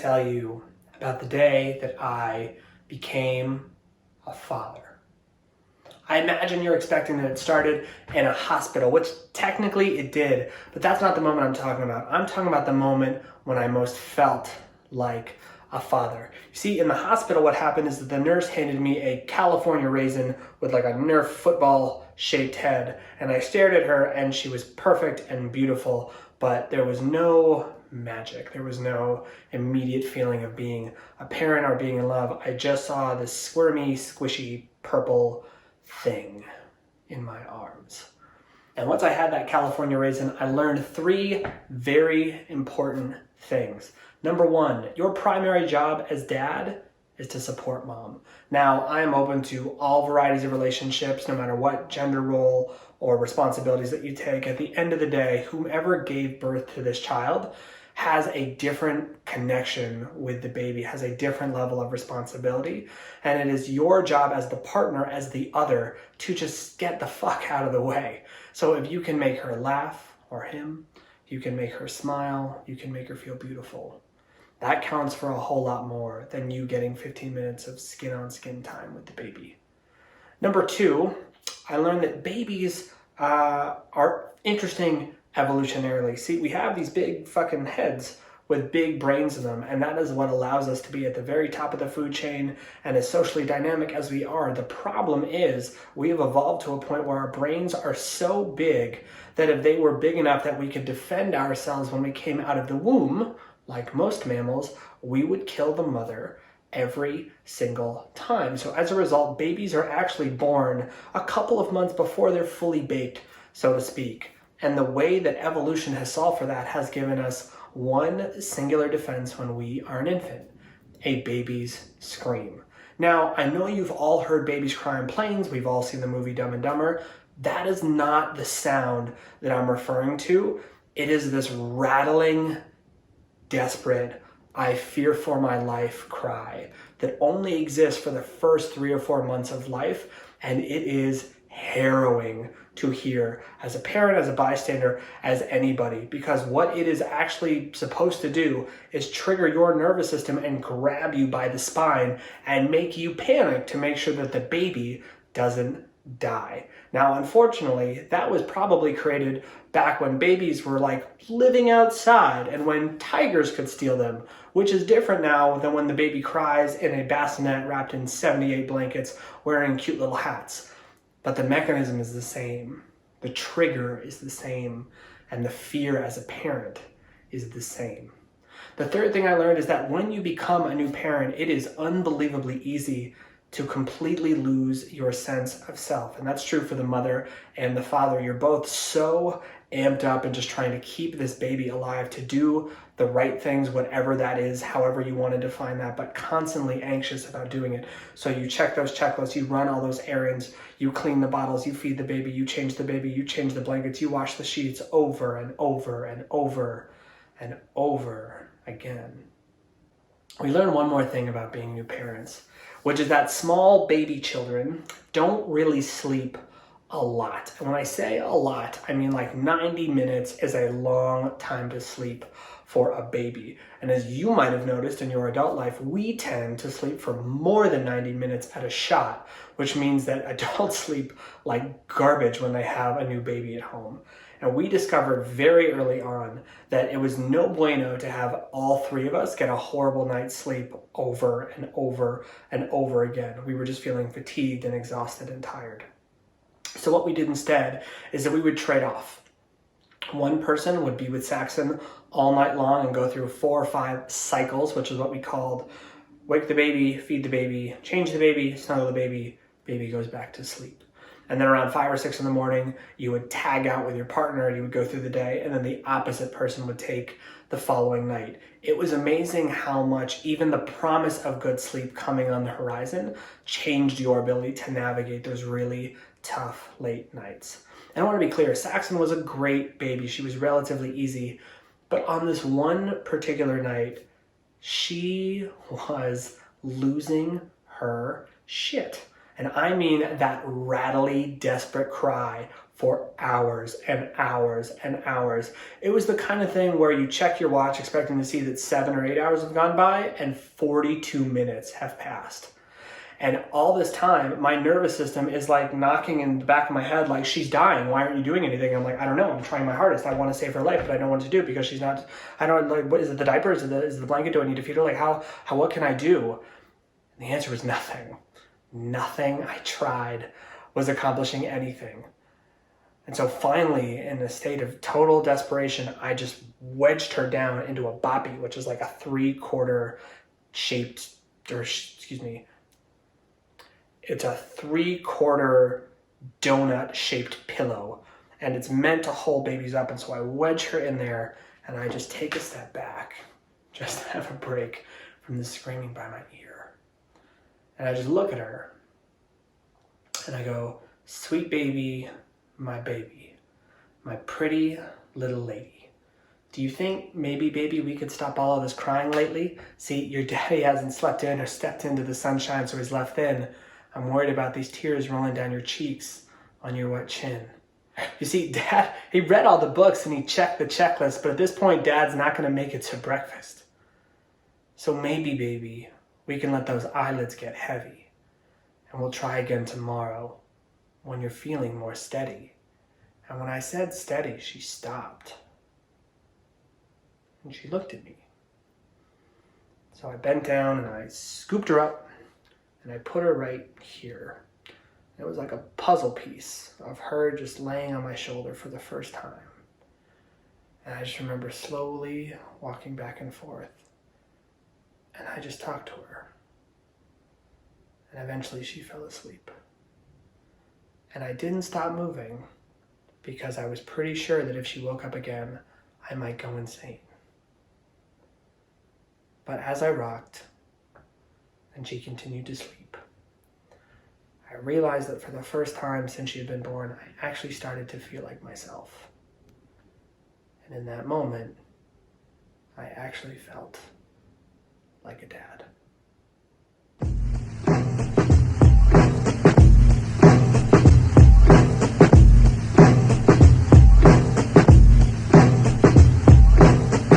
tell you about the day that I became a father. I imagine you're expecting that it started in a hospital, which technically it did, but that's not the moment I'm talking about. I'm talking about the moment when I most felt like a father. You see, in the hospital, what happened is that the nurse handed me a California raisin with like a Nerf football shaped head, and I stared at her and she was perfect and beautiful, but there was no magic. There was no immediate feeling of being a parent or being in love. I just saw this squirmy, squishy, purple thing in my arms. And once I had that California raisin, I learned 3 very important things. Number 1, your primary job as dad is to support mom. Now, I am open to all varieties of relationships, no matter what gender role or responsibilities that you take. At the end of the day, whomever gave birth to this child has a different connection with the baby, has a different level of responsibility. And it is your job as the partner, as the other, to just get the fuck out of the way. So if you can make her laugh, or him, you can make her smile, you can make her feel beautiful. That counts for a whole lot more than you getting 15 minutes of skin-on-skin time with the baby. Number 2, I learned that babies are interesting evolutionarily. See, we have these big fucking heads with big brains in them, and that is what allows us to be at the very top of the food chain and as socially dynamic as we are. The problem is we have evolved to a point where our brains are so big that if they were big enough that we could defend ourselves when we came out of the womb, like most mammals, we would kill the mother every single time. So as a result, babies are actually born a couple of months before they're fully baked, so to speak. And the way that evolution has solved for that has given us one singular defense when we are an infant: a baby's scream. Now, I know you've all heard babies cry on planes. We've all seen the movie Dumb and Dumber. That is not the sound that I'm referring to. It is this rattling, desperate, I fear for my life cry that only exists for the first 3 or 4 months of life, and it is harrowing to hear as a parent, as a bystander, as anybody, because what it is actually supposed to do is trigger your nervous system and grab you by the spine and make you panic to make sure that the baby doesn't die. Now, unfortunately, that was probably created back when babies were like living outside and when tigers could steal them, which is different now than when the baby cries in a bassinet wrapped in 78 blankets wearing cute little hats. But the mechanism is the same. The trigger is the same. And the fear as a parent is the same. The third thing I learned is that when you become a new parent, it is unbelievably easy to completely lose your sense of self. And that's true for the mother and the father. You're both so amped up and just trying to keep this baby alive, to do the right things, whatever that is, however you want to define that, but constantly anxious about doing it. So you check those checklists, you run all those errands, you clean the bottles, you feed the baby, you change the baby, you change the blankets, you wash the sheets over and over and over and over again. We learn one more thing about being new parents, which is that small baby children don't really sleep a lot. And when I say a lot, I mean like 90 minutes is a long time to sleep for a baby. And as you might have noticed in your adult life, we tend to sleep for more than 90 minutes at a shot, which means that adults sleep like garbage when they have a new baby at home. And we discovered very early on that it was no bueno to have all 3 of us get a horrible night's sleep over and over and over again. We were just feeling fatigued and exhausted and tired. So what we did instead is that we would trade off. One person would be with Saxon all night long and go through 4 or 5 cycles, which is what we called wake the baby, feed the baby, change the baby, snuggle the baby, baby goes back to sleep. And then around 5 or 6 in the morning, you would tag out with your partner, you would go through the day, and then the opposite person would take the following night. It was amazing how much even the promise of good sleep coming on the horizon changed your ability to navigate those really tough late nights. And I want to be clear, Saxon was a great baby. She was relatively easy. But on this one particular night, she was losing her shit. And I mean that rattly, desperate cry for hours and hours and hours. It was the kind of thing where you check your watch expecting to see that 7 or 8 hours have gone by and 42 minutes have passed. And all this time, my nervous system is like knocking in the back of my head, like, she's dying. Why aren't you doing anything? I'm like, I don't know. I'm trying my hardest. I want to save her life, but I don't know what to do because she's not. I don't like. What is it? The diaper? Is it the blanket? Do I need to feed her? Like, how? What can I do? And the answer was nothing. Nothing I tried was accomplishing anything. And so finally, in a state of total desperation, I just wedged her down into a boppy, which is like a 3/4 shaped, or excuse me. It's a 3/4 donut shaped pillow, and it's meant to hold babies up. And so I wedge her in there and I just take a step back, just to have a break from the screaming by my ear. And I just look at her and I go, sweet baby, my pretty little lady. Do you think maybe, baby, we could stop all of this crying lately? See, your daddy hasn't slept in or stepped into the sunshine, so he's left in. I'm worried about these tears rolling down your cheeks on your wet chin. You see, Dad, he read all the books and he checked the checklist, but at this point, Dad's not going to make it to breakfast. So maybe, baby, we can let those eyelids get heavy, and we'll try again tomorrow when you're feeling more steady. And when I said steady, she stopped. And she looked at me. So I bent down and I scooped her up and I put her right here. It was like a puzzle piece of her just laying on my shoulder for the first time. And I just remember slowly walking back and forth. And I just talked to her. And eventually she fell asleep. And I didn't stop moving because I was pretty sure that if she woke up again, I might go insane. But as I rocked and she continued to sleep, I realized that for the first time since she had been born, I actually started to feel like myself. And in that moment, I actually felt like a dad.